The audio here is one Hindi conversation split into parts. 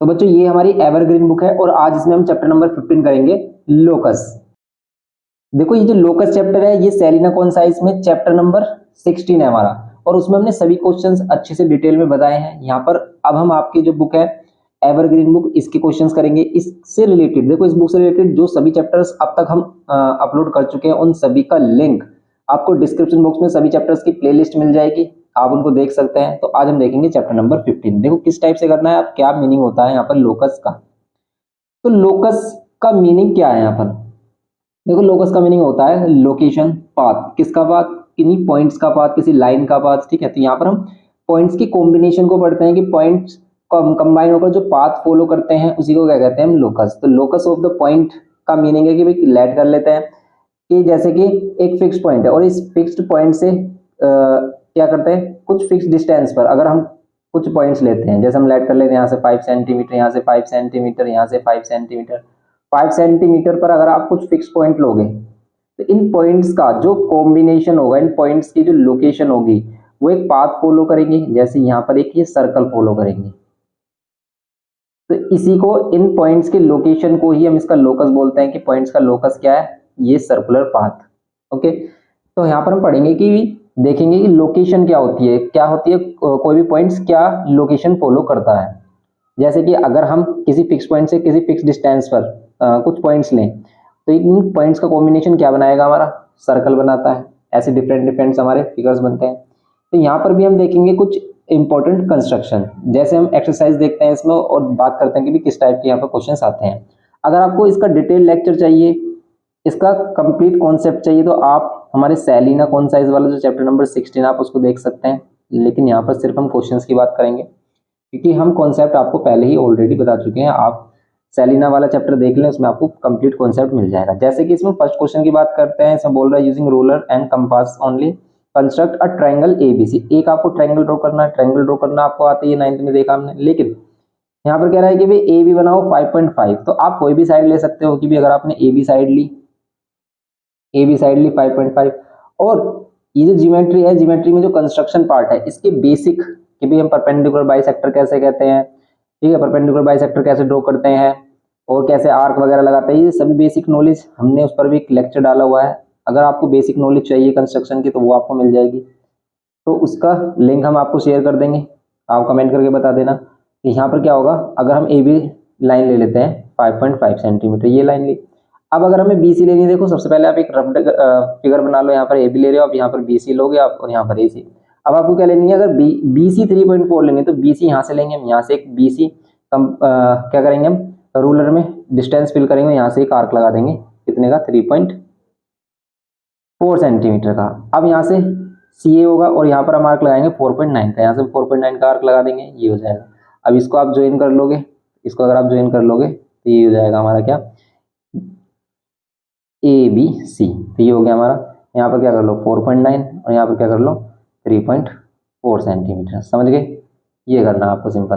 तो बच्चों ये हमारी एवरग्रीन बुक है और आज इसमें हम चैप्टर नंबर 15 करेंगे, लोकस। देखो ये जो लोकस चैप्टर है ये सेलिना कॉन्साइज में चैप्टर नंबर 16 है हमारा, और उसमें हमने सभी क्वेश्चंस अच्छे से डिटेल में बताए हैं। यहाँ पर अब हम आपकी जो बुक है एवरग्रीन बुक, इसके क्वेश्चंस करेंगे। इससे रिलेटेड देखो, इस बुक से रिलेटेड जो सभी चैप्टर्स अब तक हम अपलोड कर चुके हैं उन सभी का लिंक आपको डिस्क्रिप्शन बॉक्स में सभी चैप्टर्स की प्लेलिस्ट मिल जाएगी, आप उनको देख सकते हैं। तो आज हम देखेंगे चैप्टर नंबर 15। देखो किस टाइप से करना है, अब क्या मीनिंग होता है यहाँ पर लोकस का। तो लोकस का मीनिंग क्या है यहाँ पर, देखो लोकस का मीनिंग होता है लोकेशन, पाथ। किसका पाथ, किन्हीं पॉइंट्स का पाथ, किसी लाइन का पाथ, ठीक है। तो यहाँ पर हम पॉइंट्स की कॉम्बिनेशन को पढ़ते हैं कि पॉइंट्स कंबाइन होकर जो पाथ फॉलो करते हैं उसी को क्या कहते हैं हम, लोकस। तो लोकस ऑफ द पॉइंट का मीनिंग है कि भाई लेट कर लेते हैं कि जैसे कि एक फिक्स पॉइंट है और इस फिक्स्ड पॉइंट से क्या करते हैं, कुछ फिक्स डिस्टेंस पर अगर हम कुछ पॉइंट्स लेते हैं, जैसे हम लेट कर लेते हैं यहाँ से 5 सेंटीमीटर, यहाँ से 5 सेंटीमीटर, यहाँ से 5 सेंटीमीटर। 5 सेंटीमीटर पर अगर आप कुछ फिक्स पॉइंट लोगे तो इन पॉइंट्स का जो कॉम्बिनेशन होगा, इन पॉइंट्स की जो लोकेशन होगी वो एक पाथ फॉलो करेंगे। जैसे यहाँ पर एक ये सर्कल फॉलो करेंगे, तो इसी को, इन पॉइंट्स के लोकेशन को ही हम इसका लोकस बोलते हैं कि पॉइंट्स का लोकस क्या है, ये सर्कुलर पाथ। ओके, तो यहाँ पर हम पढ़ेंगे कि देखेंगे कि लोकेशन क्या होती है, क्या होती है, कोई भी पॉइंट्स क्या लोकेशन फॉलो करता है। जैसे कि अगर हम किसी फिक्स पॉइंट से किसी फिक्स डिस्टेंस पर कुछ पॉइंट्स लें तो इन पॉइंट्स का कॉम्बिनेशन क्या बनाएगा, हमारा सर्कल बनाता है। ऐसे डिफरेंट डिफरेंट हमारे फिगर्स बनते हैं। तो यहाँ पर भी हम देखेंगे कुछ इंपॉर्टेंट कंस्ट्रक्शन, जैसे हम एक्सरसाइज देखते हैं इसमें और बात करते हैं कि भी किस टाइप के यहाँ पर क्वेश्चंस आते हैं। अगर आपको इसका डिटेल लेक्चर चाहिए, इसका कंप्लीट कॉन्सेप्ट चाहिए, तो आप हमारे सेलिना कॉन्साइज वाला जो चैप्टर नंबर 16 आप उसको देख सकते हैं। लेकिन यहाँ पर सिर्फ हम क्वेश्चंस की बात करेंगे क्योंकि हम कॉन्सेप्ट आपको पहले ही ऑलरेडी बता चुके हैं। आप सेलिना वाला चैप्टर देख लें, उसमें आपको कंप्लीट कॉन्सेप्ट मिल जाएगा। जैसे कि इसमें फर्स्ट क्वेश्चन की बात करते हैं, इसमें बोल रहा है using ruler and compass only construct a triangle ABC. एक आपको ट्रायंगल ड्रॉ करना है, ट्रायंगल ड्रॉ करना आपको आता है, 9th में देखा हमने। लेकिन यहाँ पर कह रहा है कि भाई ए बी बनाओ 5.5, तो आप कोई भी साइड ले सकते हो कि भी अगर आपने ए बी साइड ली, 5.5, और ये जो ज्योमेट्री है, ज्योमेट्री में जो कंस्ट्रक्शन पार्ट है इसके बेसिक कि भी हम परपेंडिकुलर बाइसेक्टर कैसे कहते हैं, ठीक है, परपेंडिकुलर बाइसेक्टर कैसे ड्रॉ करते हैं और कैसे आर्क वगैरह लगाते हैं, ये सभी बेसिक नॉलेज हमने उस पर भी एक लेक्चर डाला हुआ है। अगर आपको बेसिक नॉलेज चाहिए कंस्ट्रक्शन की तो वो आपको मिल जाएगी, तो उसका लिंक हम आपको शेयर कर देंगे, आप कमेंट करके बता देना। यहाँ पर क्या होगा, अगर हम ए बी लाइन ले लेते हैं 5.5 सेंटीमीटर, ये लाइन ली। अब अगर हमें BC लेनी है, देखो सबसे पहले आप एक रफ फिगर बना लो। यहाँ पर AB ले रहे हो आप, यहाँ पर BC लोगे आप और यहाँ पर AC। अब आपको क्या लेनी है, अगर BC 3.4 लेनी है तो BC यहाँ से लेंगे हम, यहाँ से एक BC क्या करेंगे हम, रूलर में डिस्टेंस फिल करेंगे, यहाँ से एक आर्क लगा देंगे, कितने का, 3.4 सेंटीमीटर का। अब यहाँ से CA होगा और यहाँ पर हम आर्क लगाएंगे 4.9 का, यहाँ से 4.9 का आर्क लगा देंगे, ये हो जाएगा। अब इसको आप ज्वाइन कर लोगे, इसको अगर आप ज्वाइन कर लोगे तो ये हो जाएगा हमारा क्या, ABC। तो ये हो गया हमारा। यहाँ पर क्या कर लो 4.9 और यहाँ पर क्या कर लो 3.4 सेंटीमीटर, समझ गए। ये करना आपको सिंपल।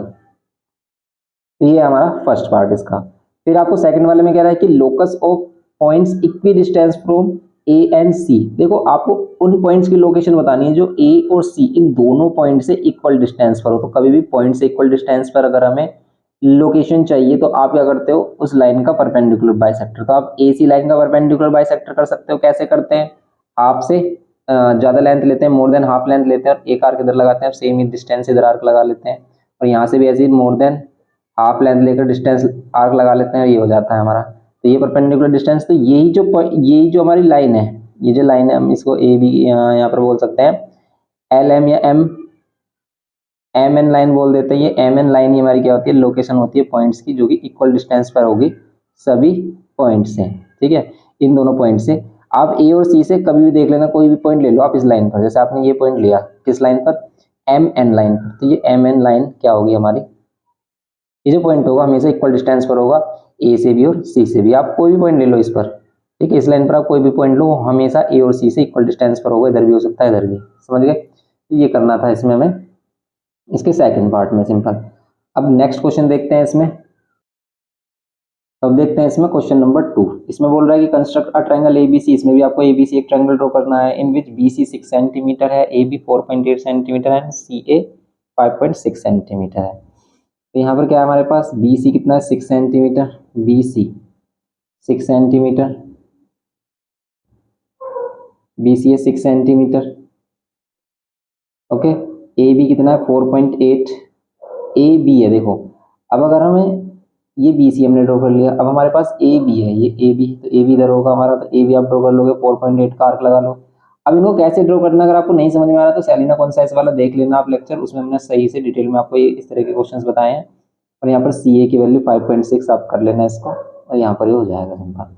तो ये हमारा फर्स्ट पार्ट इसका। फिर आपको सेकंड वाले में कह रहा है कि locus of points equi distance from A and C। देखो आपको उन पॉइंट्स की लोकेशन बतानी है जो A और C इन दोनों पॉइंट से इक्वल डिस्टेंस पर हो। तो कभी भी पॉइंट से इक्वल डिस्टेंस पर अगर हमें लोकेशन चाहिए तो आप क्या करते हो, उस लाइन का परपेंडिकुलर बाइसेक्टर। तो आप AC लाइन का परपेंडिकुलर बाइसेक्टर कर सकते हो। कैसे करते हैं, हाफ से ज्यादा लेंथ लेते हैं, मोर देन हाफ लेंथ लेते हैं और एक आर्क इधर लगाते हैं, सेम ही डिस्टेंस इधर आर्क लगा लेते हैं, और यहाँ से भी ऐसे ही मोर देन हाफ लेंथ लेकर डिस्टेंस आर्क लगा लेते हैं, ये हो जाता है हमारा। तो ये परपेंडिकुलर डिस्टेंस, तो यही जो हमारी लाइन है, ये जो लाइन है हम इसको AB यहाँ पर बोल सकते हैं LM या MN लाइन बोल देते हैं। ये MN लाइन ही हमारी क्या होती है, लोकेशन होती है पॉइंट्स की जो कि इक्वल डिस्टेंस पर होगी सभी पॉइंट से, ठीक है। इन दोनों पॉइंट से आप A और C से कभी भी देख लेना, कोई भी पॉइंट ले लो आप इस लाइन पर। जैसे आपने ये पॉइंट लिया किस लाइन पर, MN लाइन पर, तो ये MN लाइन क्या होगी हमारी, ये जो पॉइंट होगा हमेशा इक्वल डिस्टेंस पर होगा A से भी और C से भी। आप कोई भी पॉइंट ले लो इस पर, ठीक है, इस लाइन पर आप कोई भी पॉइंट लो, हमेशा A और C से इक्वल डिस्टेंस पर होगा, इधर भी हो सकता है इधर भी, समझ गए। ये करना था इसमें हमें, इसके सेकंड पार्ट में सिंपल। अब नेक्स्ट क्वेश्चन देखते हैं इसमें। अब देखते हैं इसमें क्वेश्चन नंबर 2। इसमें बोल रहा है कि कंस्ट्रक्ट अ ट्रायंगल ABC। इसमें भी आपको ABC एक ट्रायंगल ड्रॉ करना है इन विच BC 6 सेंटीमीटर है, AB 4.8 सेंटीमीटर है, CA 5.6 सेंटीमीटर है। तो यहाँ पर क्या है हमारे पास, बी सी कितना है 6 centimetre, B C 6 centimetre, B C है 6 सेंटीमीटर। ओके, ए बी कितना है 4.8, ए बी है देखो। अब अगर हमें ये बी सी हमने ड्रॉ कर लिया, अब हमारे पास ए बी है, ये ए बी, तो ए बी इधर होगा हमारा, तो ए बी आप ड्रॉ कर लोगे 4.8 का आर्क लगा लो। अब इनको कैसे ड्रॉ करना अगर आपको नहीं समझ में आ रहा तो सेलिना कॉन्साइज वाला देख लेना आप लेक्चर, उसमें हमने सही से डिटेल में आपको ये इस तरह के क्वेश्चंस बताए हैं। और यहाँ पर सी ए की वैल्यू 5.6 आप कर लेना इसको, और यहाँ पर ये हो जाएगा सिंपल,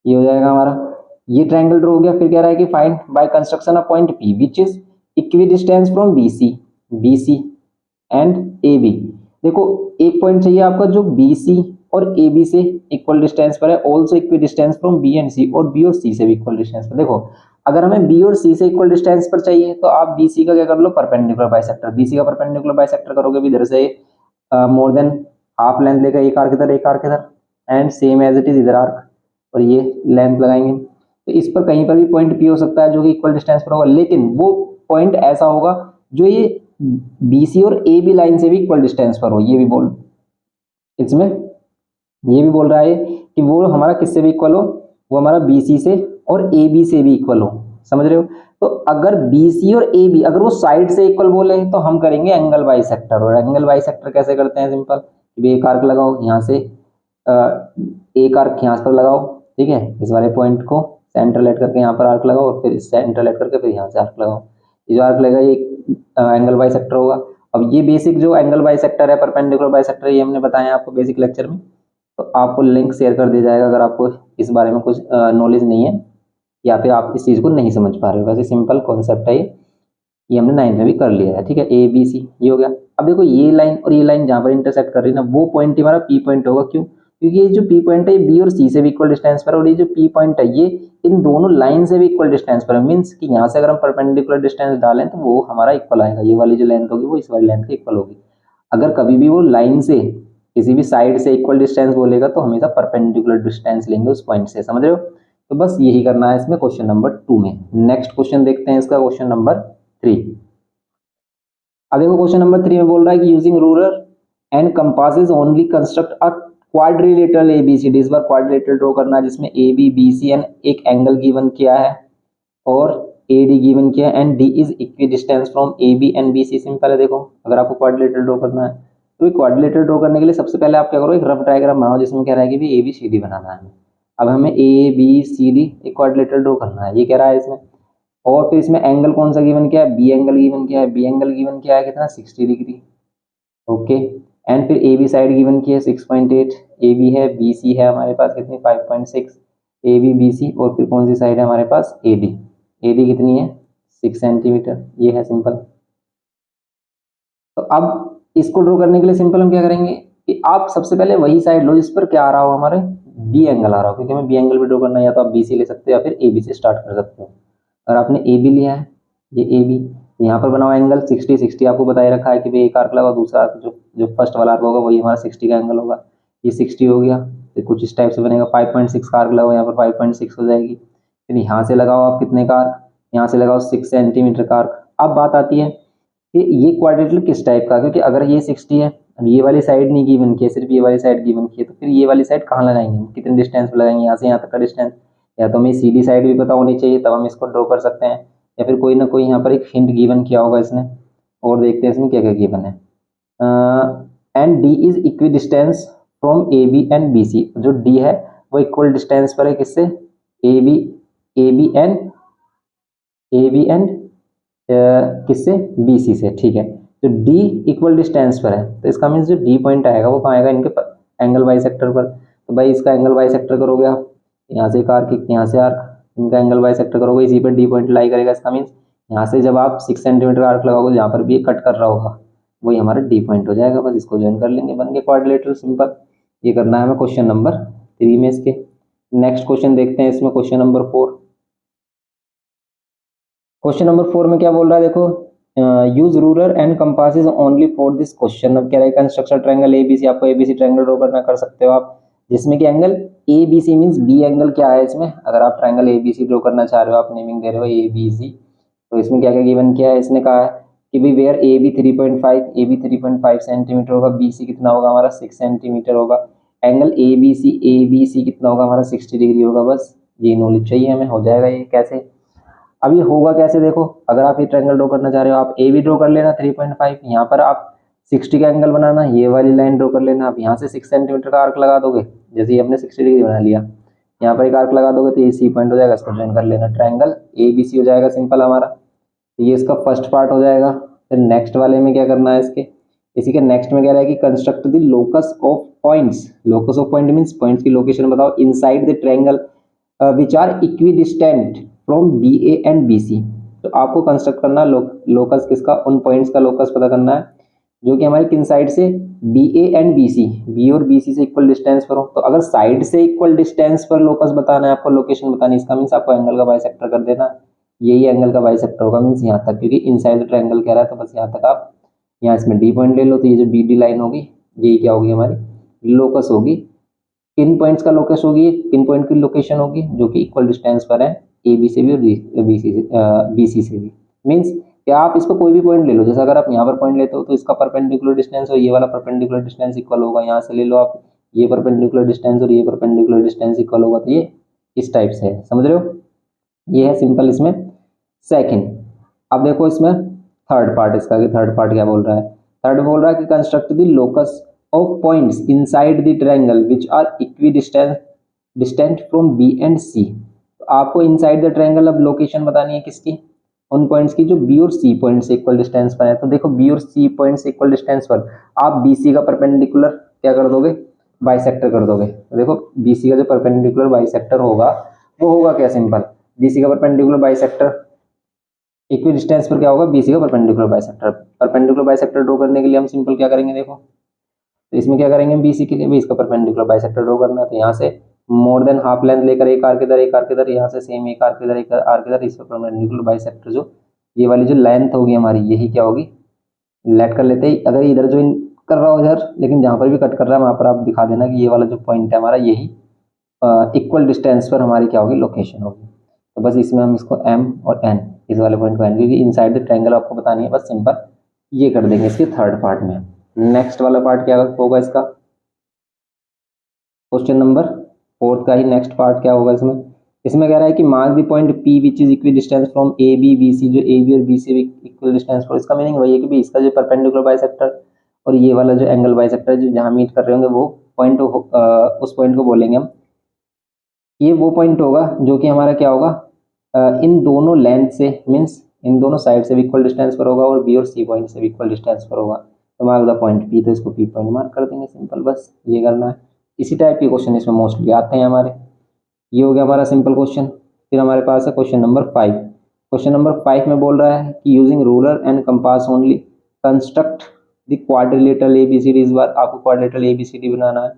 ये हो जाएगा हमारा। ये ट्रायंगल ड्रॉ हो गया। फिर कह रहा है कि find by construction of point P which is equi distance from B C and A B. देखो एक पॉइंट चाहिए आपका जो बी सी और ए बी से इक्वल डिस्टेंस पर है, also equi distance from B and C, और बी और सी से भी इक्वल डिस्टेंस पर। देखो अगर हमें बी और सी से इक्वल डिस्टेंस पर चाहिए तो आप बी सी का क्या कर लो, परपेंडिकुलर बाइसेक्टर, बी सी का परपेंडिकुलर बाइसेक्टर करोगे भी इधर से मोर देन हाफ लेंथ लेगा, एक आर्क इधर एक आर्क इधर, and same as it is इधर आर्क, और ये लेंथ लगाएंगे। तो इस पर कहीं पर भी पॉइंट पी हो सकता है जो कि इक्वल डिस्टेंस पर होगा, लेकिन वो पॉइंट ऐसा होगा जो ये बी सी और ए बी लाइन से भी इक्वल डिस्टेंस पर हो। ये भी बोल, इसमें ये भी बोल रहा है कि वो हमारा किससे भी इक्वल हो, वो हमारा बी सी से और ए बी से भी इक्वल हो, समझ रहे हो। तो अगर बी सी और ए बी अगर वो साइड से इक्वल बोले तो हम करेंगे एंगल बाइसेक्टर। और एंगल बाइसेक्टर कैसे करते हैं, सिंपल, एक आर्क लगाओ यहाँ से, एक आर्क यहाँ पर लगाओ, ठीक है, इस वाले पॉइंट को सेंटर लेट करके यहाँ पर आर्क लगाओ, और फिर सेंटर लेट करके फिर यहाँ से आर्क लगाओ। ये जो आर्क लगेगा ये एंगल बाइसेक्टर होगा। अब ये बेसिक जो एंगल बाइसेक्टर है, परपेंडिकुलर बाइसेक्टर, ये हमने बताया आपको बेसिक लेक्चर में, तो आपको लिंक शेयर कर दिया जाएगा अगर आपको इस बारे में कुछ नॉलेज नहीं है या फिर आप इस चीज़ को नहीं समझ पा रहे हो। वैसे सिंपल कॉन्सेप्ट है ये हमने 9th में भी कर लिया है, ठीक है। ए बी सी ये हो गया। अब देखो ये लाइन और ये लाइन जहाँ पर इंटरसेक्ट कर रही है ना, वो पॉइंट हमारा पी पॉइंट होगा। क्यों? क्योंकि ये जो पी पॉइंट है ये बी और सी से भी इक्वल डिस्टेंस पर है, और ये जो पी पॉइंट है ये इन दोनों लाइन से भी इक्वल डिस्टेंस पर है। मीन्स कि यहाँ से अगर हम परपेंडिकुलर डिस्टेंस डालें तो वो हमारा इक्वल आएगा, ये वाली जो लेंथ होगी वो इस वाली लेंथ के इक्वल होगी। अगर कभी भी वो लाइन से किसी भी साइड से इक्वल डिस्टेंस बोलेगा तो हमेशा परपेंडिकुलर डिस्टेंस लेंगे उस पॉइंट से, समझ रहे हो। तो बस यही करना है इसमें क्वेश्चन नंबर 2 में। नेक्स्ट क्वेश्चन देखते हैं इसका, क्वेश्चन नंबर 3। अब देखो क्वेश्चन नंबर 3 में बोल रहा है कि using ruler and compasses only construct a quadrilateral ABCD. इस बार क्वाड्रिलेटरल ड्रॉ करना है जिसमें A B B C and एक एंगल गिवन किया है और ए डी गिवन किया है, and D is equi distance from A B and B C. Simple है। देखो अगर आपको क्वाड्रिलेटरल ड्रॉ करना है तो क्वाड्रिलेटरल ड्रॉ करने के लिए सबसे पहले आप क्या करो, एक रफ डायग्राम बनाओ जिसमें कह रहा है कि भी ए बी सी डी बनाना है। अब हमें ए बी सी डी एक क्वाड्रिलेटरल ड्रॉ करना है, ये कह रहा है इसमें। और फिर इसमें एंगल कौन सा गिवन किया है, बी एंगल गिवन किया है। बी एंगल गिवन किया है कितना, 60 डिग्री। ओके, एंड फिर ए बी साइड गिवन की है 6.8, ए बी है, बी सी है हमारे पास कितनी 5.6, ए बी बी सी, और फिर कौन सी साइड है हमारे पास ए डी। ए डी कितनी है 6 सेंटीमीटर, ये है सिंपल। तो अब इसको ड्रॉ करने के लिए सिंपल हम क्या करेंगे कि आप सबसे पहले वही साइड लो जिस पर क्या आ रहा हो, हमारे बी एंगल आ रहा हो, क्योंकि हमें बी एंगल भी ड्रॉ करना है। या तो आप बी सी ले सकते हो या फिर ए बी से स्टार्ट कर सकते हो। अगर आपने ए बी लिया है, ये ए बी, यहाँ पर बनाओ एंगल 60 60 आपको बताया रखा है कि भाई एक आर्क लगा, दूसरा जो जो फर्स्ट वाला आर्क होगा वही हमारा 60 का एंगल होगा। ये 60 हो गया, तो कुछ इस टाइप से बनेगा। 5.6 का आर्क लगाओ, यहाँ पर 5.6 हो जाएगी। फिर यहाँ से लगाओ आप कितने का आर्क, यहाँ से लगाओ 6 सेंटीमीटर का आर्क। अब बात आती है कि ये क्वाड्रिलेटरल किस टाइप का, क्योंकि अगर ये 60 है, अब ये वाली साइड नहीं गिवन की है, सिर्फ ये वाली साइड गिवन की है, तो फिर ये वाली साइड कहाँ लगाएंगे, कितने डिस्टेंस पर लगाएंगे, यहाँ से यहाँ तक का डिस्टेंस। या तो हमें सीधी साइड भी पता होनी चाहिए तब हम इसको ड्रॉ कर सकते हैं, या फिर कोई ना कोई यहाँ पर एक हिंट गिवन किया होगा इसने। और देखते हैं इसमें क्या क्या गिवन है। And D is equi distance from A B and B C. जो डी है वो इक्वल डिस्टेंस पर है किससे, ए बी एंड किससे, बी सी से, ठीक है। तो डी इक्वल डिस्टेंस पर है तो इसका मीन्स जो डी पॉइंट आएगा वो कहाँ आएगा, इनके एंगल बाइसेक्टर पर। तो भाई इसका एंगल बाइसेक्टर करोगे आप, यहाँ से एक आर्क यहाँ से आर्क, इनका एंगल बाइसेक्टर करोगे, इसी पर डी पॉइंट लाई करेगा। इसका मीन्स यहाँ से जब आप 6 सेंटीमीटर आर्क लगाओगे जहाँ पर भी कट कर रहा होगा वही हमारा डी पॉइंट हो जाएगा। बस इसको ज्वाइन कर लेंगे, बन गया क्वाड्रिलेटरल, सिंपल। ये करना है हमें क्वेश्चन नंबर 3 में इसके। नेक्स्ट क्वेश्चन देखते हैं इसमें, क्वेश्चन नंबर 4। क्वेश्चन नंबर 4 में क्या बोल रहा है, देखो use ruler and compasses only for this question. अब कह रहा है कंस्ट्रक्शन ट्रायंगल एबीसी, आपको एबीसी ट्रायंगल ड्रॉ करना कर सकते हो आप, जिसमें कि angle A B C means B angle क्या है इसमें। अगर आप triangle A B C draw करना चाह रहे हो, आप नेमिंग दे रहे हो ए बी सी, तो इसमें क्या क्या गिवन किया है, इसने कहा है कि भाई वेयर ए बी 3.5 सेंटीमीटर होगा, बी सी कितना होगा हमारा 6 सेंटीमीटर होगा, एंगल ए बी सी कितना होगा हमारा 60 डिग्री होगा। बस ये नॉलेज चाहिए हमें, हो जाएगा ये। कैसे, अब ये होगा कैसे, देखो अगर आप ये ट्रायंगल ड्रॉ करना चाह रहे हो, आप ए भी ड्रॉ कर लेना 3.5, यहाँ पर आप 60 का एंगल बनाना, ये वाली लाइन ड्रॉ कर लेना। आप यहाँ से 6 सेंटीमीटर का आर्क लगा दोगे, जैसे ये हमने 60 डिग्री बना लिया, यहाँ पर एक आर्क लगा दोगे तो ये सी पॉइंट हो जाएगा, इसको ज्वाइन कर लेना, ट्रायंगल ए बी सी हो जाएगा सिंपल हमारा। तो ये इसका फर्स्ट पार्ट हो जाएगा। फिर नेक्स्ट वाले में क्या करना है, इसके इसी के नेक्स्ट में कह रहा है कि construct the locus of points. Locus of point means points की लोकेशन बताओ inside the triangle which are equidistant from B A and B C. तो आपको कंस्ट्रक्ट करना लोकस किसका, उन पॉइंट्स का लोकस पता करना है जो कि हमारे किन साइड से, B A and B C, B और बी सी से इक्वल डिस्टेंस पर हो। तो अगर साइड से इक्वल डिस्टेंस पर लोकस बताना है आपको, लोकेशन बतानी, इसका मीन्स आपको एंगल का बाइसेक्टर कर देना, यही एंगल का बाइसेक्टर होगा, मीन्स यहाँ तक, क्योंकि इनसाइड द ट्रायंगल कह रहा है तो बस यहाँ तक आप यहाँ इसमें डी पॉइंट ले लो। तो ये जो बी डी लाइन होगी यही क्या होगी हमारी लोकस होगी। किन पॉइंट्स का लोकस होगी, किन पॉइंट की लोकेशन होगी जो कि इक्वल डिस्टेंस पर है ए बी से भी और बी सी से भी। मीन्स क्या आप इसको कोई भी पॉइंट ले लो, जैसे अगर आप यहाँ पर पॉइंट लेते हो तो इसका परपेंडिकुलर डिस्टेंस और ये वाला परपेंडिकुलर डिस्टेंस इक्वल होगा। यहाँ से ले लो आप, ये परपेंडिकुलर डिस्टेंस और ये परपेंडिकुलर डिस्टेंस इक्वल होगा। तो ये इस टाइप से है, समझ रहे हो, ये है सिंपल इसमें सेकंड। अब देखो इसमें थर्ड पार्ट, इसका थर्ड पार्ट क्या बोल रहा है, थर्ड बोल रहा है कि construct the locus of points inside the triangle which are distant from B and C. आपको इनसाइड द ट्रायंगल अब लोकेशन बतानी है किसकी, उन पॉइंट्स की जो बी और सी पॉइंट से इक्वल डिस्टेंस पर है। तो देखो बी और सी पॉइंट से इक्वल डिस्टेंस पर आप बी सी का परपेंडिकुलर क्या कर दोगे, बाइसेक्टर कर दोगे। तो देखो बी सी का जो परपेंडिकुलर बाइसेक्टर होगा वो होगा क्या, सिंपल, बी सी का परपेंडिकुलर बाइसेक्टर इक्वी डिस्टेंस पर क्या होगा, बी सी का perpendicular bisector. Perpendicular bisector draw करने के लिए हम सिंपल क्या करेंगे, देखो तो इसमें क्या करेंगे, बी सी के लिए भी इसका परपेंडिकुलर बाइसेक्टर ड्रॉ करना है। तो यहाँ से मोर देन हाफ लेंथ लेकर एक आर्क इधर, एक आर्क इधर, यहाँ से सेम एक आर्क इधर, एक आर्क इधर, इसका परपेंडिकुलर बाइसेक्टर जो ये वाली जो लेंथ होगी हमारी, यही क्या होगी, लेट कर लेते हैं। अगर इधर जो कर रहा हो इधर, लेकिन जहाँ पर भी कट कर रहा है वहाँ पर आप दिखा देना कि ये वाला जो पॉइंट है हमारा यही इक्वल डिस्टेंस पर हमारी क्या होगी, लोकेशन होगी। तो बस इसमें हम इसको एम और एन, इस वाले पॉइंट को एन, क्योंकि इनसाइड द ट्रायंगल आपको बतानी है, बस सिंपल ये कर देंगे इसके थर्ड पार्ट में। नेक्स्ट वाला पार्ट क्या होगा इसका, क्वेश्चन नंबर फोर्थ का ही नेक्स्ट पार्ट क्या होगा इसमें, इसमें कह रहा है कि mark the point P which is equi distance from A B B C, जो ए बी और बी सी इक्वल डिस्टेंस पर। इसका मीनिंग वही है कि भाई इसका जो परपेंडिकुलर बाइसेक्टर और ये वाला जो एंगल बाइसेक्टर जो जहाँ मीट कर रहे होंगे वो पॉइंट, उस पॉइंट को बोलेंगे हम, ये वो पॉइंट होगा जो कि हमारा क्या होगा, इन दोनों लेंथ से, मीन्स इन दोनों साइड से भी इक्वल डिस्टेंस पर होगा और बी और सी पॉइंट से भी इक्वल डिस्टेंस पर होगा। तो मार्क द पॉइंट पी, तो इसको पी पॉइंट मार्क कर देंगे, सिंपल, बस ये करना है। इसी टाइप के क्वेश्चन इसमें मोस्टली आते हैं हमारे। ये हो गया हमारा सिंपल क्वेश्चन। फिर हमारे पास है क्वेश्चन नंबर 5। क्वेश्चन नंबर 5 में बोल रहा है कि using ruler and compass only construct the quadrilateral ABCD. इस बार आपको क्वाड्रिलेटरल एबीसीडी बनाना है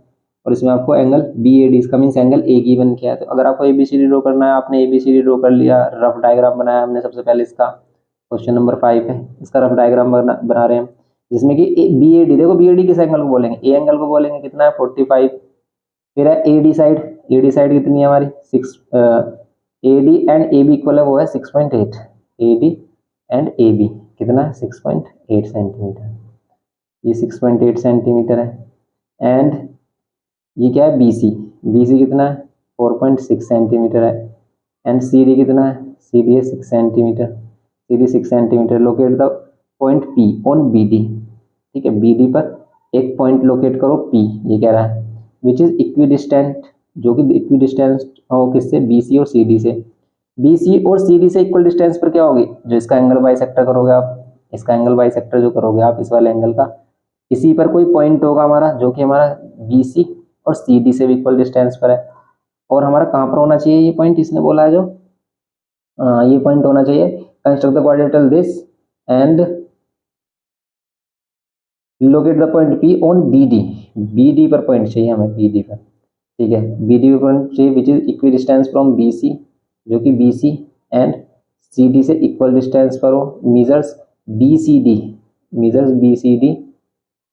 और इसमें आपको एंगल बी ए डी, इसका मीन्स एंगल ए गिवन किया है। तो अगर आपको एबीसीडी ड्रॉ करना है, आपने एबीसीडी ड्रॉ कर लिया, रफ डायग्राम बनाया हमने सबसे पहले, इसका क्वेश्चन नंबर 5 है, इसका रफ डायग्राम बना रहे हैं जिसमें कि बी ए डी, देखो बी ए डी किस एंगल को बोलेंगे, ए एंगल को बोलेंगे, कितना है 45। फिर है A D side, A D side कितनी है हमारी 6, A D and A B equal है वो है 6.8, A D and A B कितना है 6.8 सेंटीमीटर, ये 6.8 सेंटीमीटर है। एंड ये क्या है बी सी, बी सी कितना है 4.6 सेंटीमीटर है। एंड सी डी कितना है, सी डी है 6 centimetre, C D 6 centimetre. Locate the point P on B D, ठीक है, बी डी पर एक पॉइंट लोकेट करो पी, ये कह रहा है, विच इज इक्वी डिस्टेंट, जो कि इक्वी डिस्टेंस हो किससे, बी सी और सी डी से। बी सी और सी डी से इक्वल डिस्टेंस पर क्या होगी, जो इसका एंगल बाइसेक्टर करोगे आप, इसका एंगल बाइसेक्टर जो करोगे आप इस वाले एंगल का, इसी पर कोई पॉइंट होगा हमारा जो कि हमारा बी सी और सी डी से भी इक्वल डिस्टेंस पर है। और हमारा कहाँ पर होना चाहिए ये पॉइंट, इसने बोला है जो ये पॉइंट होना चाहिए, construct the quadrilateral this and locate the point P on B D, B D पर पॉइंट चाहिए हमें, बी डी पर, ठीक है, बी डी पर पॉइंट चाहिए which is equi distance from B C, जो कि B C and C D से इक्वल डिस्टेंस पर हो। Measures B C D, measures B C D,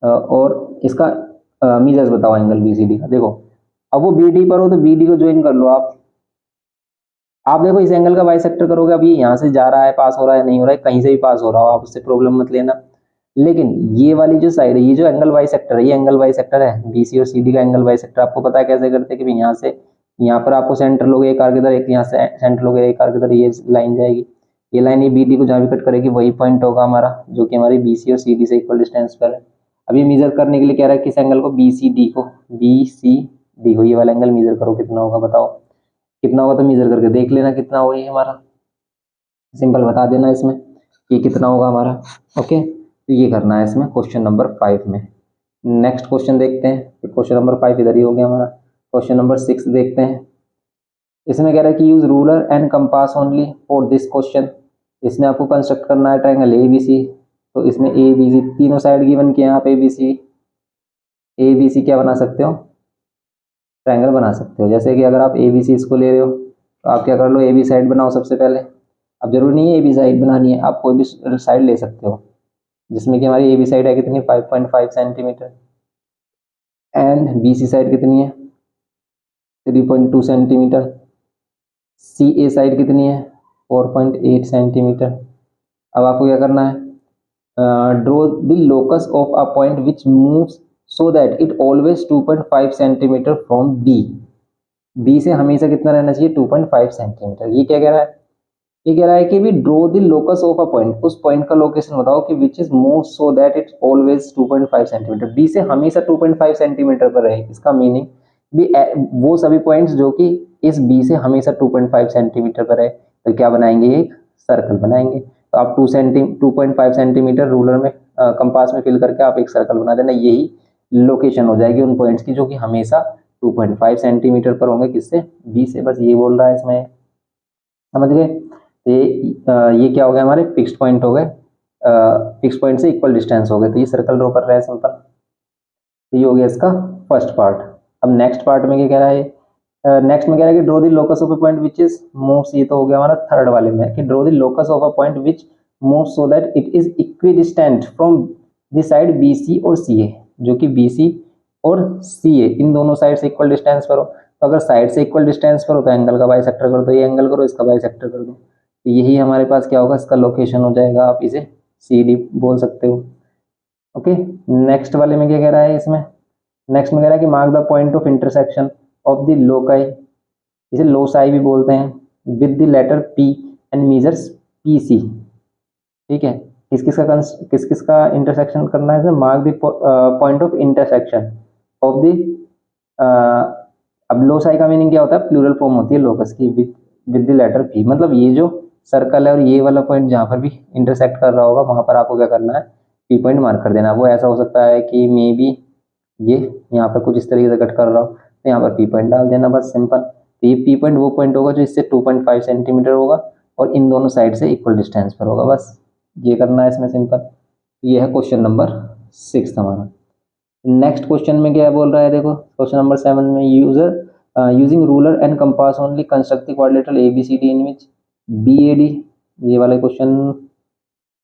और इसका मीजर्स बताओ एंगल बी सी डी का। देखो अब वो बी डी पर हो तो बी डी को ज्वाइन कर लो आप, आप देखो इस एंगल का बाइसेक्टर करोगे, अब ये यहाँ से जा रहा है, पास हो रहा है, नहीं हो रहा है, कहीं से भी पास हो रहा हो, आप उससे प्रॉब्लम मत लेना। लेकिन ये वाली जो साइड है, ये जो एंगल बाइसेक्टर है, ये एंगल बाइसेक्टर है, बीसी और सीडी का एंगल बाइसेक्टर। आपको पता है कैसे करते हैं कि भाई यहाँ से यहाँ पर आपको सेंटर लोगे एक आर्क इधर, एक यहाँ से सेंटर लोगे एक आर्क इधर, ये लाइन जाएगी, ये लाइन ये बीडी को जहाँ भी कट करेगी वही पॉइंट होगा हमारा, जो कि हमारी बीसी और सीडी से इक्वल डिस्टेंस पर है। अब ये मेजर करने के लिए कह रहा है किस एंगल को, बी सी डी को ये वाला एंगल मेजर करो, कितना होगा बताओ, कितना होगा तो मेजर करके देख लेना कितना होगा ये हमारा, सिंपल बता देना इसमें कि कितना होगा हमारा। ओके, तो ये करना है इसमें क्वेश्चन नंबर 5 में। नेक्स्ट क्वेश्चन देखते हैं, क्वेश्चन नंबर 5 इधर ही हो गया हमारा। क्वेश्चन नंबर 6 देखते हैं। इसमें कह रहा है कि use ruler and compass only for this question. इसमें आपको कंस्ट्रक्ट करना है ट्रायंगल ए बी सी। तो इसमें ए बी सी तीनों साइड गिवन किए हैं, आप ए बी सी क्या बना सकते हो, ट्रायंगल बना सकते हो। जैसे कि अगर आप ए बी सी इसको ले रहे हो तो आप क्या कर लो, ए बी साइड बनाओ सबसे पहले। अब जरूरी नहीं है ए बी साइड बनानी है, आप कोई भी साइड ले सकते हो, जिसमें कि हमारी ए बी साइड है कितनी 5.5 centimetre, and B C side कितनी है 3.2 सेंटीमीटर, सी ए साइड कितनी है 4.8 सेंटीमीटर। अब आपको क्या करना है, draw the locus of a point which moves so that it always 2.5 centimetre from B से हमेशा कितना रहना चाहिए 2.5 सेंटीमीटर। ये क्या कह रहा है, ये कह रहा है कि भी draw the locus of a point, उस पॉइंट का लोकेशन बताओ कि which is move so that it always 2.5 centimetre, B से हमेशा 2.5 सेंटीमीटर पर रहे। इसका मीनिंग भी वो सभी पॉइंट्स जो कि इस बी से हमेशा 2.5 सेंटीमीटर पर है, तो क्या बनाएंगे, एक सर्कल बनाएंगे। तो आप 2.5 सेंटीमीटर रूलर में कंपास में फिल करके आप एक सर्कल बना देना, यही लोकेशन हो जाएगी उन पॉइंट्स की जो कि हमेशा 2.5 सेंटीमीटर पर होंगे, किससे, बी से। बस ये बोल रहा है इसमें, समझ गए। ये क्या हो गया, हमारे फिक्स्ड पॉइंट हो गए, फिक्स पॉइंट से इक्वल डिस्टेंस हो गए, तो ये सर्कल ड्रॉ कर रहा है सिंपल। तो ये हो गया इसका फर्स्ट पार्ट। अब नेक्स्ट पार्ट में क्या कह रहा है, नेक्स्ट में कह रहा है कि draw the locus of a point which is moves, ये तो हो गया हमारा थर्ड वाले में, कि draw the locus of a point which moves so that it is equidistant from the side B C और सी ए, जो कि बी सी और सी ए इन दोनों साइड से इक्वल डिस्टेंस पर हो। तो अगर साइड से इक्वल डिस्टेंस पर हो तो एंगल का बाइसेक्टर कर दो, ये एंगल करो, इसका बाइसेक्टर कर दो, तो यही हमारे पास क्या होगा, इसका लोकेशन हो जाएगा, आप इसे सी डी बोल सकते हो। ओके, नेक्स्ट वाले में क्या कह रहा है इसमें, नेक्स्ट में कह रहा है कि mark the point of intersection of the loci, इसे लोसाई भी बोलते हैं, with the letter P and measures P C. ठीक है, किस किस का इंटरसेक्शन करना है, mark the point of intersection of the, अब लोसाई का मीनिंग क्या होता है, प्लूरल फॉर्म होती है लोकस की, विद द लेटर पी, मतलब ये जो सर्कल है और ये वाला पॉइंट जहाँ पर भी इंटरसेक्ट कर रहा होगा वहां पर आपको क्या करना है, पी पॉइंट मार्क कर देना। वो ऐसा हो सकता है कि मे बी ये यहाँ पर कुछ इस तरीके से कट कर रहा हो, तो यहाँ पर पी पॉइंट डाल देना, बस सिंपल। तो ये पी पॉइंट वो पॉइंट होगा जो इससे 2.5 सेंटीमीटर होगा और इन दोनों साइड से इक्वल डिस्टेंस पर होगा, बस ये करना है इसमें सिंपल। ये है क्वेश्चन नंबर 6 हमारा। नेक्स्ट क्वेश्चन में क्या बोल रहा है, देखो क्वेश्चन नंबर 7 में, using ruler and compass only construct the quadrilateral A B C D in which B A D, ये वाला क्वेश्चन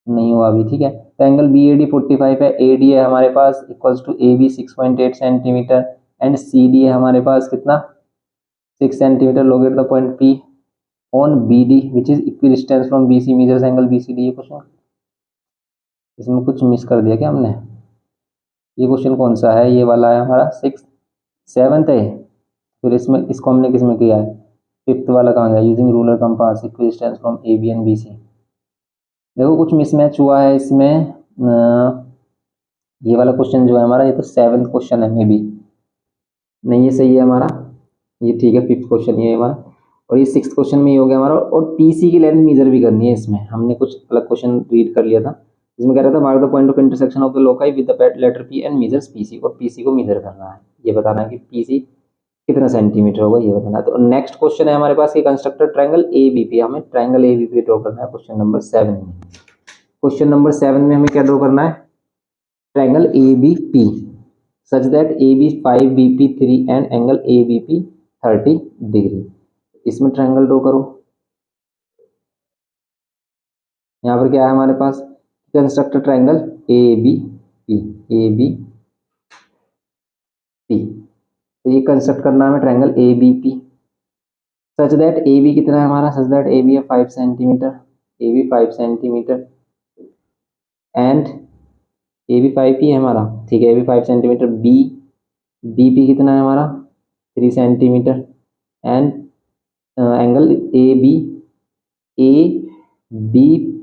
नहीं हुआ अभी, ठीक है। तो एंगल बी ए डी 45 है, ए डी है हमारे पास equals to A B 6.8 centimetre, and C D है हमारे पास कितना 6 centimetre. Locate the point P on B D which is equi distance from B C, measures angle B C D. ये क्वेश्चन इसमें कुछ मिस कर दिया क्या हमने, ये क्वेश्चन कौन सा है, ये वाला है हमारा 7th है, फिर इसमें इसको हमने किस में किया है, 5th वाला कहाँ गया, using ruler compass equi distance from A B and B C. देखो कुछ मिसमैच हुआ है इसमें, ये वाला क्वेश्चन जो है हमारा, ये तो 7th क्वेश्चन है मे बी, नहीं ये सही है हमारा, ये ठीक है 5th क्वेश्चन ये हमारा, और ये 6th क्वेश्चन में ये हो गया हमारा। और पीसी की लेंथ मेजर भी करनी है इसमें, हमने कुछ अलग क्वेश्चन रीड कर लिया था, इसमें कह रहा था mark the point of intersection of the loci with the letter P and measures PC, और पीसी को मेजर करना है, ये बताना है कि पीसी कितना सेंटीमीटर होगा, ये बताना है। तो नेक्स्ट क्वेश्चन है हमारे पास कि constructor triangle A B P, हमें triangle A B P draw करना है क्वेश्चन नंबर 7 में। क्वेश्चन नंबर 7 में हमें क्या ड्रॉ करना है, triangle A B P such that A B 5 B P 3 and angle A B P 30 degree. इसमें ट्रायंगल ड्रॉ करो। यहाँ पर क्या है हमारे पास, construct triangle A B P, A B P, तो ये कंस्ट्रक्ट करना है triangle A B P. Such that A B कितना है हमारा, सच दैट ए बी है 5 centimetre, A B 5 centimetre and A B 5 ही है हमारा, ठीक है, A B 5 centimetre, B B P कितना है हमारा 3 centimetre and angle A B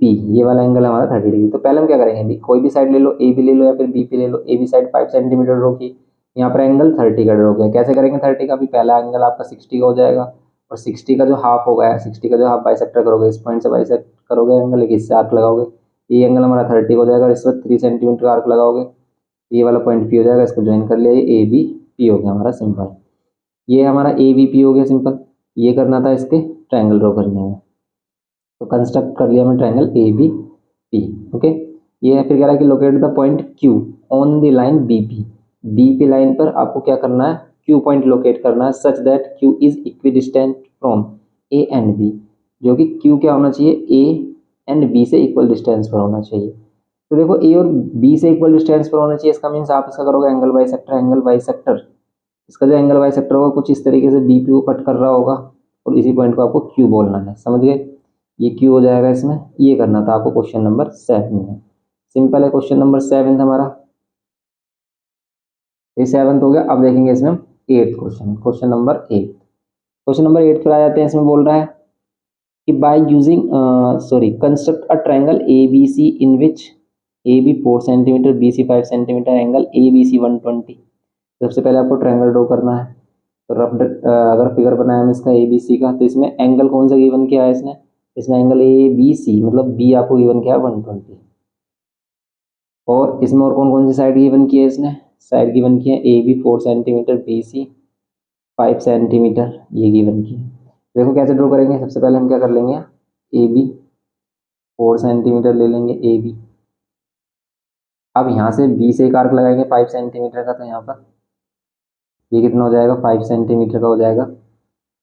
P, ये वाला एंगल हमारा 30 डिग्री। तो पहले हम क्या करेंगे, अभी कोई भी साइड ले लो, ए बी ले लो या फिर बी पी ले लो। A B side 5 centimetre draw की, यहाँ पर एंगल 30 का ड्रॉ किया। कैसे करेंगे 30 का, भी पहला एंगल आपका 60 का हो जाएगा और 60 का जो हाफ होगा, 60 का जो हाफ बाइसेक्टर करोगे, इस पॉइंट से बाइसेक्ट करोगे एंगल, एक इससे आर्क लगाओगे, ये एंगल हमारा 30 हो जाएगा और इस पर 3 सेंटीमीटर का आर्क लगाओगे, ये वाला पॉइंट पी हो जाएगा, इसको ज्वाइन कर लिया, ये ए बी पी हो गया हमारा सिंपल। ये हमारा ए बी पी हो गया सिंपल। ये करना था इसके ट्रायंगल ड्रॉ करने में, तो कंस्ट्रक्ट कर लिया मैं triangle A B P. Okay, ये फिर कह रहा है कि locate the point Q on the line B P. B P line पर आपको क्या करना है, क्यू पॉइंट लोकेट करना है such that Q is equidistant from A and B, जो कि क्यू क्या होना चाहिए, ए एंड बी से इक्वल डिस्टेंस पर होना चाहिए। तो देखो ए और बी से इक्वल डिस्टेंस पर होना चाहिए, इसका मीन्स आप इसका करोगे एंगल बाइसेक्टर, एंगल बाइसेक्टर, इसका जो एंगल बाइसेक्टर होगा कुछ इस तरीके से बी पी को कट कर रहा होगा और इसी पॉइंट को आपको क्यू बोलना है, समझ गए, ये क्यू हो जाएगा इसमें। ये करना था आपको क्वेश्चन नंबर 7 में, सिंपल है क्वेश्चन नंबर 7 हमारा, ये 7 हो गया। अब देखेंगे इसमें हम 8th question, question number 8। Question number 8 पर आ जाते हैं। इसमें बोल रहा है कि by using construct a triangle A B C in which A B 4 centimetre, B C 5 centimetre, angle A B C 120। सबसे पहले आपको ट्रायंगल ड्रॉ करना है। तो रफ अगर फिगर बनाया हम इसका ए बी सी का, तो इसमें एंगल कौन सा गिवन किया है इसने, इसमें एंगल ए बी सी, मतलब बी आपको गिवन किया है 120। और इसमें और कौन कौन सी साइड गिवन की है, इसने साइड गिवन की है A B 4 centimetre, B C 5 centimetre, ये गिवन की है। देखो कैसे ड्रॉ करेंगे, सबसे पहले हम क्या कर लेंगे, ए बी 4 सेंटीमीटर ले लेंगे ए बी। अब यहाँ से बी से एक आर्क लगाएंगे 5 सेंटीमीटर का, तो यहाँ पर ये कितना हो जाएगा, 5 सेंटीमीटर का हो जाएगा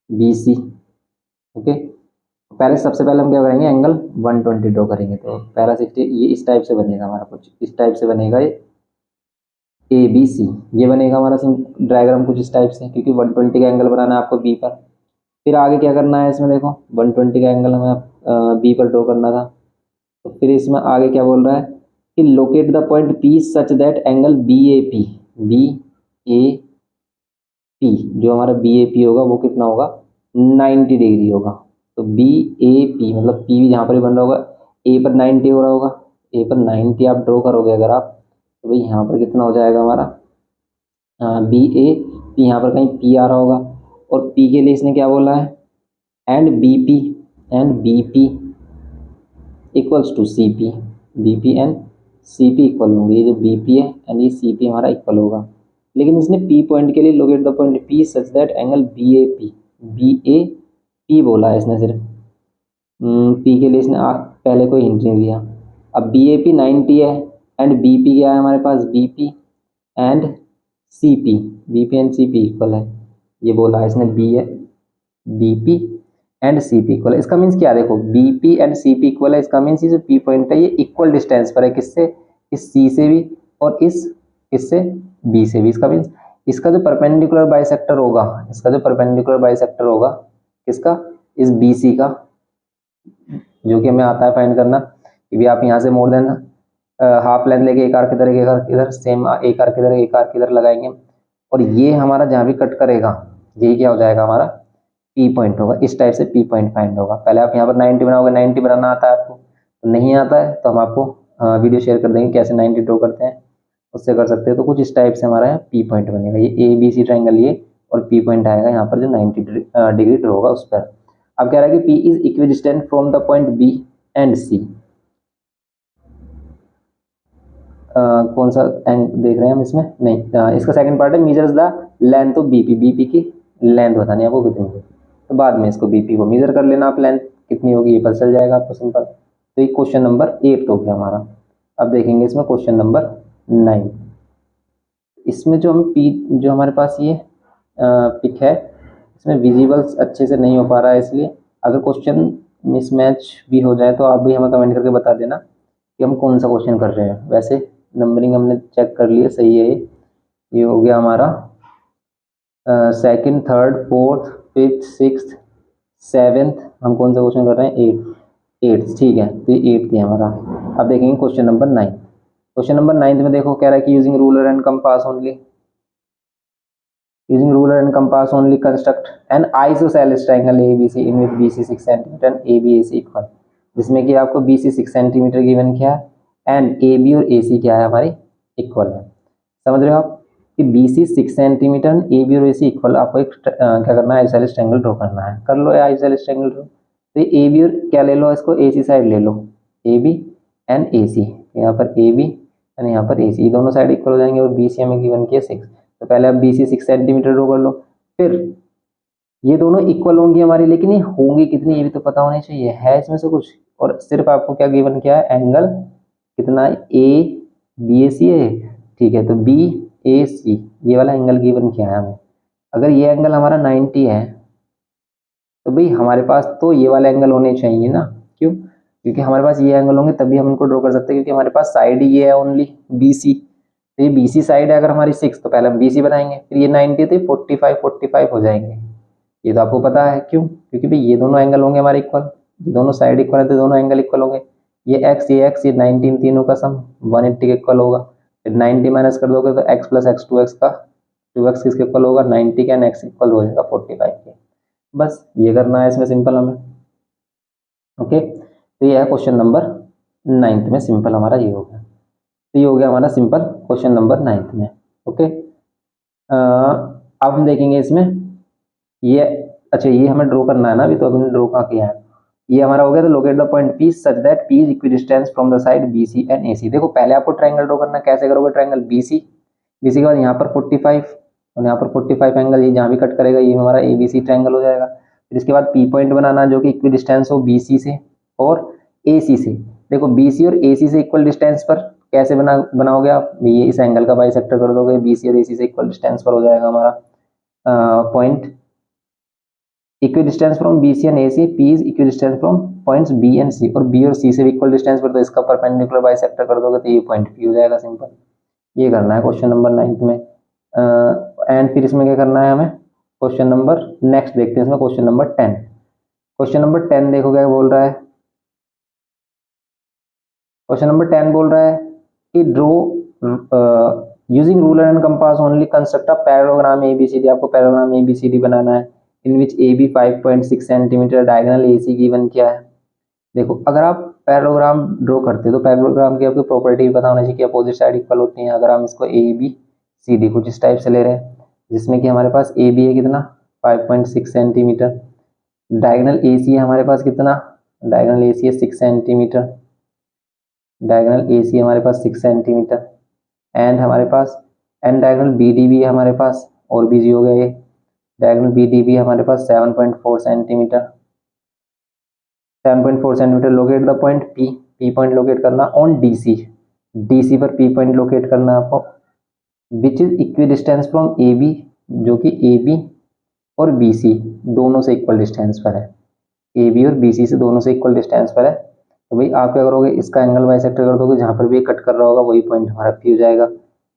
बी सी। ओके, पहले सबसे पहले हम क्या करेंगे, एंगल 120 ड्रॉ करेंगे। तो पहला 60, ये इस टाइप से बनेगा हमारा, कुछ इस टाइप से बनेगा ये ए बी सी, ये बनेगा हमारा डायग्राम कुछ इस टाइप से, क्योंकि 120 का एंगल बनाना है आपको बी पर। फिर आगे क्या करना है, इसमें देखो 120 का एंगल हमें बी पर ड्रॉ करना था। तो फिर इसमें आगे क्या बोल रहा है कि locate the point P such that angle B A P, B A P, जो हमारा बी ए पी होगा वो कितना होगा, 90 डिग्री होगा। तो बी ए पी मतलब पी भी यहाँ पर ही बन रहा होगा, ए पर 90 हो रहा होगा, ए पर 90 आप ड्रॉ करोगे अगर आप, तो भाई यहाँ पर कितना हो जाएगा हमारा, बी ए पी, यहाँ पर कहीं पी आ रहा होगा। और पी के लिए इसने क्या बोला है, and B P equals to C P, B P and C P equal होंगे। ये जो बी पी है एंड ये सी पी हमारा इक्वल होगा। लेकिन इसने पी पॉइंट के लिए locate the point P such that angle B A P बोला है इसने सिर्फ, पी के लिए इसने पहले कोई हिंट नहीं दिया। अब बी ए पी 90 है एंड बी पी क्या है हमारे पास, B P and C P, B P and C P equal है, ये बोला है इसने, B P and C P equal है। इसका मीन्स क्या, देखो B P and C P equal है, इसका मीन्स ये जो पी पॉइंट है ये इक्वल डिस्टेंस पर है, किससे, इस सी से भी और इससे बी से भी। इसका मीन्स इसका जो परपेंडिकुलर बाइसेक्टर होगा, इसका जो परपेंडिकुलर बाइसेक्टर होगा किसका, इस बी सी का, जो कि हमें आता है फाइंड करना कि भी आप यहाँ से मोर देन हाफ लेंथ लेके एक आर्क इधर, एक आर्क इधर, सेम एक आर्क इधर, एक आर्क इधर लगाएंगे, और ये हमारा जहाँ भी कट करेगा यही क्या हो जाएगा हमारा पी पॉइंट होगा। इस टाइप से पी पॉइंट फाइंड होगा। पहले आप यहाँ पर 90 बनाओगे, 90 बनाना आता है आपको, तो नहीं आता है तो हम आपको वीडियो शेयर कर देंगे कैसे 90 ड्रॉ करते हैं, उससे कर सकते हैं। तो कुछ इस टाइप से हमारा यहाँ पी पॉइंट बनेगा, ये ए बी सी ट्राइंगल ये, और पी पॉइंट आएगा यहाँ पर जो 90 डिग्री ड्रॉ होगा उस पर। अब कह रहा है कि P is equidistant from the point B and C. कौन सा एंग देख रहे हैं हम इसमें, नहीं, इसका सेकंड पार्ट है measures the length of BP, BP की लेंथ बतानी है आपको कितनी है, तो बाद में इसको बीपी को मेजर कर लेना आप, लेंथ कितनी होगी ये पता चल जाएगा आपको सिंपल। तो ये क्वेश्चन नंबर 8 हो गया हमारा। अब देखेंगे इसमें क्वेश्चन नंबर 9। इसमें जो हम जो हमारे पास ये पिक है, इसमें विजिबल्स अच्छे से नहीं हो पा रहा है, इसलिए अगर क्वेश्चन मिसमैच भी हो जाए तो आप भी हमें कमेंट करके बता देना कि हम कौन सा क्वेश्चन कर रहे हैं। वैसे नंबरिंग हमने चेक कर लिए, सही है ये हो गया हमारा second, third, fourth, fifth, sixth, 7th, हम कौन सा क्वेश्चन कर रहे हैं, 8th, ठीक है, तो ये 8th है हमारा। अब देखेंगे क्वेश्चन नंबर 9। क्वेश्चन नंबर 9 में देखो, कह रहा है कि using ruler and compass only, using ruler and compass only construct an isosceles triangle ABC in which BC 6 cm and ABAC equal, जिसमें कि आपको BC 6 सेंटीमीटर गिवन किया है एंड AB और AC क्या है हमारी इक्वल है। समझ रहे हो आप कि BC 6 सेंटीमीटर, AB और AC इक्वल, आपको एक क्या करना है, आइसोसेलेस ट्रायंगल ड्रॉ करना है। कर लो आइसोसेलेस ट्रायंगल ड्रॉ। तो AB और क्या ले लो, इसको AC साइड ले लो, AB एंड AC, यहाँ पर AB एंड यहाँ पर AC, दोनों साइड इक्वल हो जाएंगे और BC हमें गिवन किया 6। तो पहले आप BC 6 सेंटीमीटर ड्रॉ कर लो, फिर ये दोनों इक्वल होंगी हमारी, लेकिन ये होंगी कितनी ये भी तो पता होना चाहिए, है इसमें से कुछ, और सिर्फ आपको क्या गिवन किया है, एंगल कितना ABAC है, ठीक है, तो BAC ये वाला एंगल गिवन किया है हमें। अगर ये एंगल हमारा 90 है तो भाई हमारे पास तो ये वाला एंगल होने चाहिए ना, क्यों, क्योंकि हमारे पास ये एंगल होंगे तभी हम इनको ड्रॉ कर सकते हैं, क्योंकि हमारे पास साइड ये है ओनली BC। तो ये BC साइड है अगर हमारी 6, तो पहले हम BC बनाएंगे, फिर ये 90 तो 45 हो जाएंगे। ये तो आपको पता है, क्यों, क्योंकि भाई ये दोनों एंगल होंगे हमारे इक्वल, ये दोनों साइड इक्वल है तो दोनों एंगल इक्वल होंगे। ये x ये 19 तीनों का सम 180 के इक्वल होगा। फिर 90 माइनस कर दोगे तो x प्लस एक्स 2x का 2x किसके इक्वल होगा, 90 का, एंड x इक्वल हो जाएगा 45 के। बस ये करना है इसमें सिंपल हमें। ओके, तो ये है क्वेश्चन नंबर 9 में, सिंपल हमारा ये हो गया। तो ये हो गया हमारा सिंपल क्वेश्चन नंबर 9 में। ओके, अब हम देखेंगे इसमें ये, अच्छा ये हमें ड्रॉ करना है ना अभी, तो अभी ड्रॉ कहाँ किया है, ये हमारा हो गया। तो locate the point P such that P is equidistance from the side BC and AC। देखो पहले आपको ट्रायंगल ड्रॉ करना है, कैसे करोगे, ट्रायंगल BC के बाद यहाँ पर 45 और यहाँ पर 45 एंगल, ये जहाँ भी कट करेगा ये हमारा ABC ट्रायंगल हो जाएगा। फिर इसके बाद P पॉइंट बनाना जो कि इक्विडिस्टेंस हो BC से और AC से। देखो BC और AC से इक्वल डिस्टेंस पर कैसे बनाओगे आप, ये इस एंगल का बाइसेक्टर कर दोगे, BC और AC से इक्वल डिस्टेंस पर हो जाएगा हमारा point. Equidistance from BC and AC, P is equidistance from points B and C, और B और C से इक्वल डिस्टेंस पर, तो इसका परपेंडिकुलर बाइसेक्टर कर दोगे तो ये पॉइंट P हो जाएगा। सिंपल ये करना है क्वेश्चन नंबर 9 में। एंड फिर इसमें क्या करना है हमें, क्वेश्चन नंबर नेक्स्ट देखते हैं इसमें, क्वेश्चन नंबर 10। क्वेश्चन नंबर 10 देखो क्या बोल रहा है, क्वेश्चन नंबर 10 बोल रहा है कि draw using ruler and compass only construct a parallelogram ABCD। आपको पैरेललोग्राम ABCD बनाना है इन विच AB 5.6 centimetre, diagonal AC given किया है। देखो अगर आप पैरेललोग्राम ड्रॉ करते हो तो पैरेललोग्राम की आपको प्रॉपर्टी भी पता होना चाहिए कि अपोजिट साइड इक्वल होती हैं। अगर हम इसको ABCD कुछ इस टाइप से ले रहे हैं, जिसमें कि हमारे पास AB है कितना 5.6 सेंटीमीटर, डायगोनल AC है हमारे पास कितना, डायगोनल AC है 6 सेंटीमीटर, डायगोनल AC हमारे पास 6 सेंटीमीटर, एंड हमारे पास एंड डायगोनल BD भी है हमारे पास, और BG हो गया ये, डायगोनल BD भी हमारे पास 7.4 centimetre, 7.4 centimetre. Locate the point P point locate करना ऑन DC पर P पॉइंट लोकेट करना आपको, which is equidistance from AB, जो कि AB और BC दोनों से इक्वल डिस्टेंस पर है, AB और BC से दोनों से इक्वल डिस्टेंस पर है। तो भाई आप क्या करोगे, इसका एंगल बाइसेक्टर कर दोगे, जहाँ पर भी कट कर रहा होगा वही पॉइंट हमारा P हो जाएगा।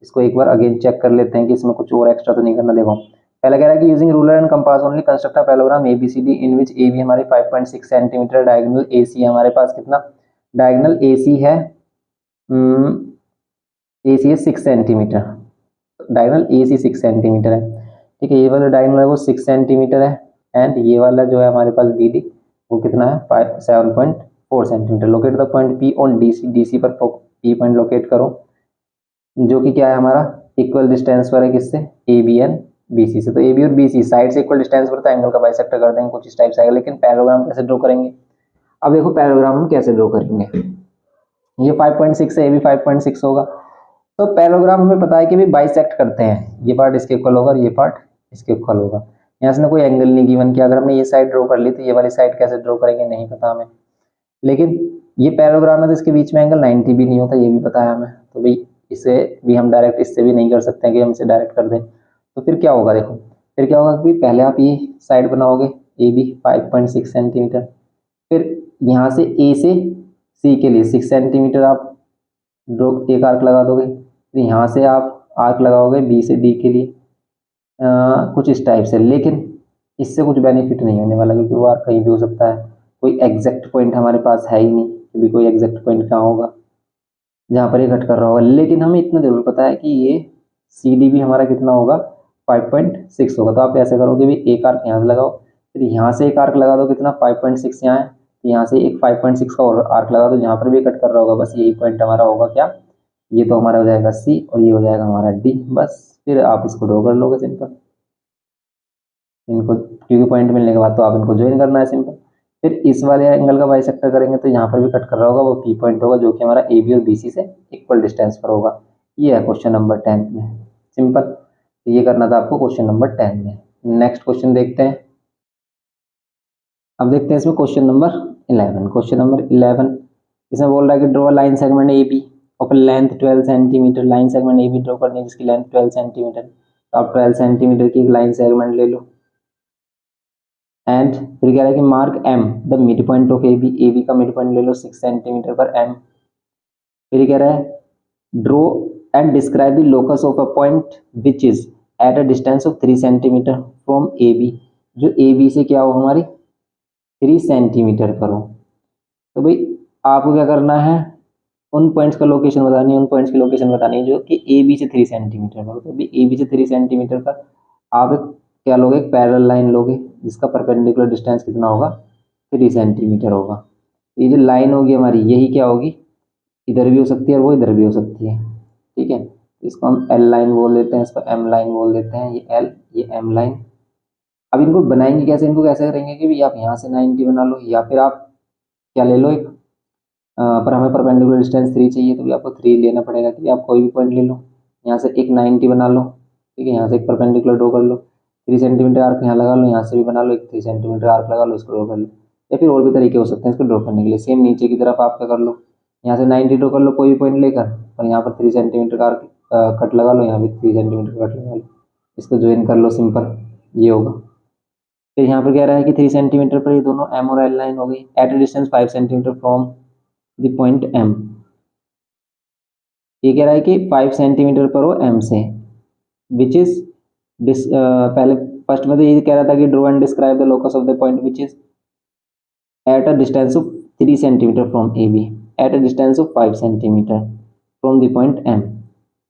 इसको एक बार अगेन चेक कर लेते हैं कि इसमें कुछ और एक्स्ट्रा तो नहीं करना। देखो पहला कह रहा है कि using ruler and compass only construct a parallelogram ABCD in which AB हमारे 5.6 सेंटीमीटर, डायगोनल AC हमारे पास कितना, डायगोनल AC है AC है 6 सेंटीमीटर, डायगोनल AC 6 सेंटीमीटर है, ठीक है। ये वाला डायगोनल है वो 6 सेंटीमीटर है, एंड ये वाला जो है हमारे पास BD वो कितना है 7.4 centimetre. Locate the point P on DC पर P पॉइंट लोकेट करो, जो कि क्या है हमारा इक्वल डिस्टेंस पर है किससे, AB एंड BC से। तो AB और BC साइड से इक्वल डिस्टेंस पर, तो एंगल का बाइसेक्टर कर देंगे कुछ इस टाइप से आएगा। लेकिन पैरेललोग्राम कैसे ड्रॉ करेंगे, अब देखो पैरेललोग्राम हम कैसे ड्रॉ करेंगे, ये 5.6 है, ये भी 5.6 होगा। तो पैरेललोग्राम हमें पता है कि भी बाइसेक्ट करते हैं, ये पार्ट इसके इक्वल होगा और ये पार्ट इसके इक्वल होगा। यहाँ से ना कोई एंगल नहीं गिवन किया, अगर हमने ये साइड ड्रॉ कर ली तो ये वाली साइड कैसे ड्रॉ करेंगे नहीं पता हमें। लेकिन ये पैरेललोग्राम है तो इसके बीच में एंगल 90 भी नहीं होता, ये भी पता है हमें। तो भाई इसे भी हम डायरेक्ट इससे भी नहीं कर सकते हैं कि हम इसे डायरेक्ट कर दें। तो फिर क्या होगा, देखो फिर क्या होगा कि पहले आप ये साइड बनाओगे AB 5.6 सेंटीमीटर, फिर यहाँ से A से C के लिए 6 सेंटीमीटर आप ड्रॉ एक आर्क लगा दोगे, फिर यहाँ से आप आर्क लगाओगे B से D के लिए कुछ इस टाइप से। लेकिन इससे कुछ बेनिफिट नहीं होने वाला, क्योंकि वो आर्क कहीं भी हो सकता है, कोई एग्जैक्ट पॉइंट हमारे पास है ही नहीं कि भी कोई एग्जैक्ट पॉइंट कहाँ होगा जहाँ पर ये कट कर रहा होगा। लेकिन हमें इतना जरूर पता है कि ये सी डी भी हमारा कितना होगा, 5.6 होगा। तो आप ऐसे करोगे भी एक आर्क यहाँ से लगाओ, फिर यहाँ से एक आर्क लगा दो, कितना 5.6 यहाँ है, तो यहाँ से एक 5.6 का और आर्क लगा दो जहाँ पर भी कट कर रहा होगा। बस यही पॉइंट हमारा होगा क्या, ये तो हमारा हो जाएगा सी और ये हो जाएगा हमारा डी। बस फिर आप इसको ड्रॉ कर लोगे सिंपल, इनको क्योंकि पॉइंट मिलने के बाद तो आप इनको ज्वाइन करना है सिंपल। फिर इस वाले एंगल का बाइसेक्टर करेंगे तो यहाँ पर भी कट कर रहा होगा, वो पी पॉइंट होगा जो कि हमारा ए बी और बी सी से इक्वल डिस्टेंस पर होगा। ये है क्वेश्चन नंबर 10 में, सिंपल। तो ये करना था आपको क्वेश्चन नंबर 10 में। नेक्स्ट क्वेश्चन देखते हैं। अब देखते हैं इसमें क्वेश्चन नंबर 11। क्वेश्चन नंबर 11 इसमें बोल रहा है कि draw line segment A B of length 12 centimetre. Line segment A B draw करनी है जिसकी लेंथ 12 सेंटीमीटर। तो आप 12 सेंटीमीटर की एक लाइन सेगमेंट ले लो एंड फिर कह रहा है कि mark M the mid point of A B का मिड पॉइंट ले लो 6 सेंटीमीटर पर एम। फिर कह रहा है draw and describe the locus of a point which is at a distance of 3 centimetre from A B, जो ए बी से क्या हो हमारी 3 सेंटीमीटर पर हो। तो भाई आपको क्या करना है, उन पॉइंट्स का लोकेशन बतानी है, उन पॉइंट्स की लोकेशन बतानी है जो कि ए बी से 3 सेंटीमीटर पर हो। तो अभी ए बी से 3 सेंटीमीटर का आप क्या लोगे, एक पैरेलल लाइन लोगे जिसका परपेंडिकुलर डिस्टेंस कितना होगा, 3 सेंटीमीटर होगा। ये जो लाइन होगी हमारी यही क्या होगी, इधर भी हो सकती है और वो इधर भी हो सकती है, ठीक है। इसको हम एल लाइन बोल देते हैं, इसको एम लाइन बोल देते हैं, ये एल ये एम लाइन। अब इनको बनाएंगे कैसे, इनको कैसे करेंगे कि भी आप यहाँ से 90 बना लो, या फिर आप क्या ले लो एक पर हमें परपेंडिकुलर डिस्टेंस 3 चाहिए तो भी आपको 3 लेना पड़ेगा, कि आप कोई भी पॉइंट ले लो, यहाँ से एक 90 बना लो, ठीक है। यहाँ से एक परपेंडिकुलर ड्रॉ कर लो, 3 सेंटीमीटर आर्क यहाँ लगा लो, यहाँ से भी बना लो एक 3 सेंटीमीटर आर्क लगा लो, इसको ड्रॉ कर लो। या फिर और भी तरीके हो सकते हैं इसको ड्रॉ करने के लिए। सेम नीचे की तरफ आप क्या कर लो, यहाँ से 90 ड्रॉ कर लो कोई भी पॉइंट लेकर, और यहाँ पर 3 सेंटीमीटर का कट लगा लो, यहाँ भी 3 सेंटीमीटर कट लगा लो, इसको ज्वाइन कर लो सिंपल, ये होगा। फिर यहाँ पर कह रहा है कि 3 सेंटीमीटर पर ये दोनों एम और एल लाइन हो गई at a distance 5 centimetre from the point M. ये कह रहा है कि 5 सेंटीमीटर पर हो एम से, विच इज पहले फर्स्ट में तो ये कह रहा था कि draw and describe the locus of the point which is at a distance of 3 centimetre from A B at a distance of 5 centimetre from the point M.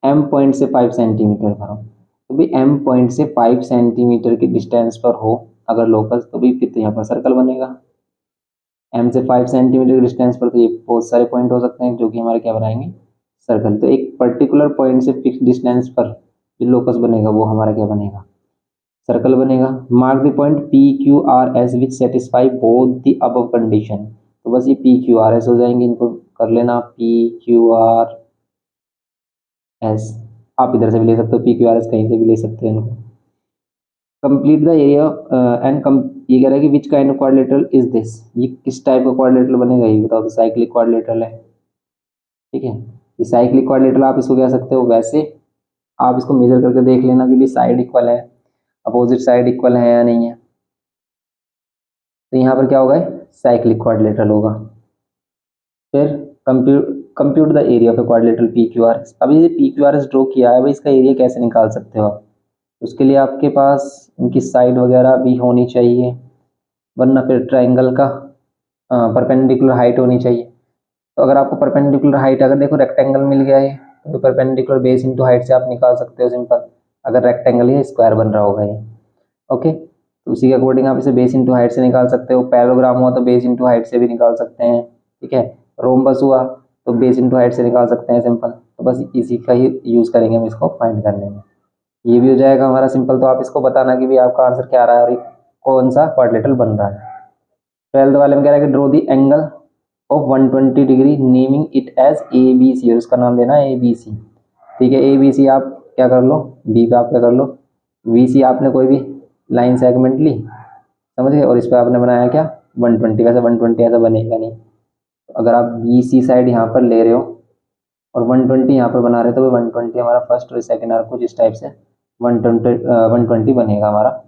M point से 5 सेंटीमीटर पर हो, तो भाई एम पॉइंट से 5 सेंटीमीटर की डिस्टेंस पर हो अगर लोकस, तो भाई फिर तो यहाँ पर सर्कल बनेगा। एम से 5 सेंटीमीटर की डिस्टेंस पर तो ये बहुत सारे पॉइंट हो सकते हैं जो कि हमारे क्या बनाएंगे, सर्कल। तो एक पर्टिकुलर पॉइंट से फिक्स डिस्टेंस पर जो लोकस बनेगा वो हमारा क्या बनेगा, सर्कल बनेगा। Mark the point P Q R S which satisfy both the above condition. तो बस ये पी क्यू आर एस हो जाएंगे, इनको कर लेना पी क्यू आर एस। आप इधर से भी ले सकते हो पी क्यू आर एस, कहीं से भी ले सकते हो इनको। कंप्लीट द एरिया एंड ये कह रहा है कि which kind of quadrilateral is this, ये किस टाइप का क्वाड्रिलेटरल बनेगा ये बताओ। तो साइक्लिक क्वाड्रिलेटरल है, ठीक है। ये साइक्लिक क्वाड्रिलेटरल आप इसको कह सकते हो। वैसे आप इसको मेजर करके देख लेना कि भी साइड इक्वल है, अपोजिट साइड इक्वल है या नहीं है। तो यहाँ पर क्या होगा, साइक्लिक क्वाड्रिलेटरल होगा। फिर compute the area of quadrilateral P Q R S. अभी ये P Q R S draw किया है, भाई इसका एरिया कैसे निकाल सकते हो आप, उसके लिए आपके पास इनकी साइड वगैरह भी होनी चाहिए, वरना फिर ट्राइंगल का परपेंडिकुलर हाइट होनी चाहिए। तो अगर आपको परपेंडिकुलर हाइट, अगर देखो रेक्टेंगल मिल गया है तो परपेंडिकुलर बेस इंटू हाइट से आप निकाल सकते हो सिंपल। अगर रेक्टेंगल है स्क्वायर बन रहा होगा ये, ओके। तो उसी के अकॉर्डिंग आप इसे बेस इंटू हाइट से निकाल सकते हो। पैराग्राम हुआ तो बेस इंटू हाइट से भी निकाल सकते हैं, ठीक है। रोम्बस हुआ तो बेस इंटू हाइट से निकाल सकते हैं सिंपल। तो बस इसी का ही यूज़ करेंगे हम इसको फाइंड करने में। ये भी हो जाएगा हमारा सिंपल। तो आप इसको बताना कि भी आपका आंसर क्या आ रहा है और कौन सा क्वाड्रिलेटरल बन रहा है। 12th वाले में कह रहा है कि draw the angle of 120 degree naming it as A B C, और उसका नाम देना है ए बी सी, ठीक है। ए बी सी आप क्या कर लो, बी पे आप क्या कर लो वी सी, आपने कोई भी लाइन सेगमेंट ली, समझ गए, और इस पर आपने बनाया क्या 120। वैसे 120 ऐसा बनेगा नहीं, तो अगर आप बी सी साइड यहाँ पर ले रहे हो और 120 यहाँ पर बना रहे हो तो 120 हमारा फर्स्ट और सेकेंड आर्क कुछ इस टाइप से 120 बनेगा हमारा,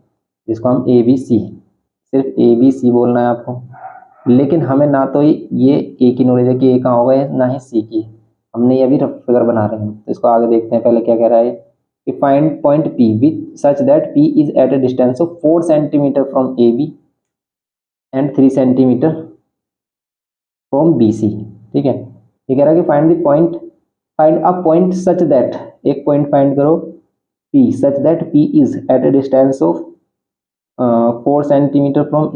जिसको हम ए बी सी, सिर्फ ए बी सी बोलना है आपको। लेकिन हमें ना तो ये ए की नॉलेज है कि ए कहाँ होगा, ना ही सी की। हमने ये अभी रफ फिगर बना रहे हैं, तो इसको आगे देखते हैं। पहले क्या कह रहा है, कि find point P which such that P is at a distance of 4 centimetre from AB and 3 centimetre from BC। ठीक है, ये कह रहा है कि find a point such that, एक पॉइंट फाइंड करो P such that P is at a distance of 4 centimetre from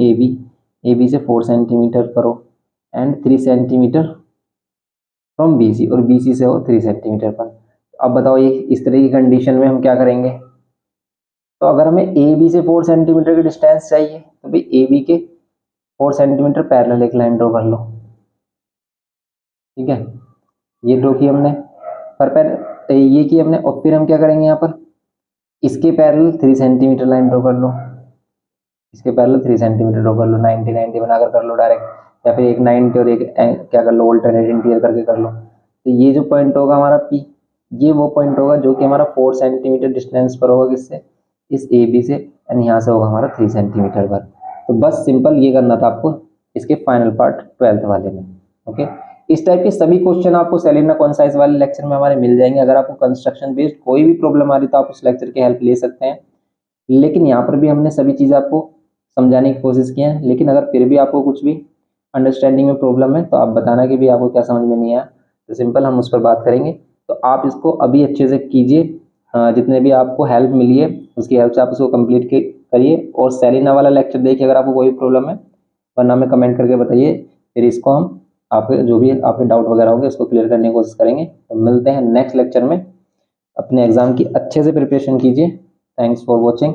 AB से 4 सेंटीमीटर करो एंड 3 सेंटीमीटर फ्रॉम BC, और BC से हो 3 सेंटीमीटर पर। अब बताओ ये इस तरह की कंडीशन में हम क्या करेंगे। तो अगर हमें AB से 4 सेंटीमीटर की डिस्टेंस चाहिए तो भाई AB के 4 सेंटीमीटर पैरेलल एक लाइन ड्रॉ कर लो। ठीक है, ये ड्रॉ की हमने, पर ये की हमने, और फिर हम क्या करेंगे यहाँ पर इसके पैरेलल 3 सेंटीमीटर लाइन ड्रॉ कर लो, इसके पैरेलल 3 सेंटीमीटर ड्रॉ कर लो, 90 90 बनाकर कर लो डायरेक्ट, या फिर एक 90 और एक क्या कर लो अल्टरनेट इंटीरियर करके कर लो। तो ये जो पॉइंट होगा हमारा P, ये वो पॉइंट होगा जो कि हमारा 4 सेंटीमीटर डिस्टेंस पर होगा, किससे, इस AB से, एंड यहाँ से होगा हमारा 3 सेंटीमीटर पर। तो बस सिंपल ये करना था आपको इसके फाइनल पार्ट 12th वाले में। ओके, इस टाइप के सभी क्वेश्चन आपको सेलिना कॉन्साइज वाले लेक्चर में हमारे मिल जाएंगे। अगर आपको कंस्ट्रक्शन बेस्ड कोई भी प्रॉब्लम आ रही तो आप उस लेक्चर की हेल्प ले सकते हैं, लेकिन यहाँ पर भी हमने सभी चीज़ आपको समझाने की कोशिश की है। लेकिन अगर फिर भी आपको कुछ भी अंडरस्टैंडिंग में प्रॉब्लम है तो आप बताना कि भी आपको क्या समझ में नहीं आया, तो सिंपल हम उस पर बात करेंगे। तो आप इसको अभी अच्छे से कीजिए, जितने भी आपको हेल्प मिली है उसकी हेल्प से आप इसको कंप्लीट करिए, और सेलिना वाला लेक्चर देखिए अगर आपको कोई प्रॉब्लम है, वरना हमें कमेंट करके बताइए, फिर इसको हम आपके जो भी आपके डाउट वगैरह होंगे उसको क्लियर करने की कोशिश करेंगे। तो मिलते हैं नेक्स्ट लेक्चर में, अपने एग्जाम की अच्छे से प्रिपरेशन कीजिए। Thanks for watching.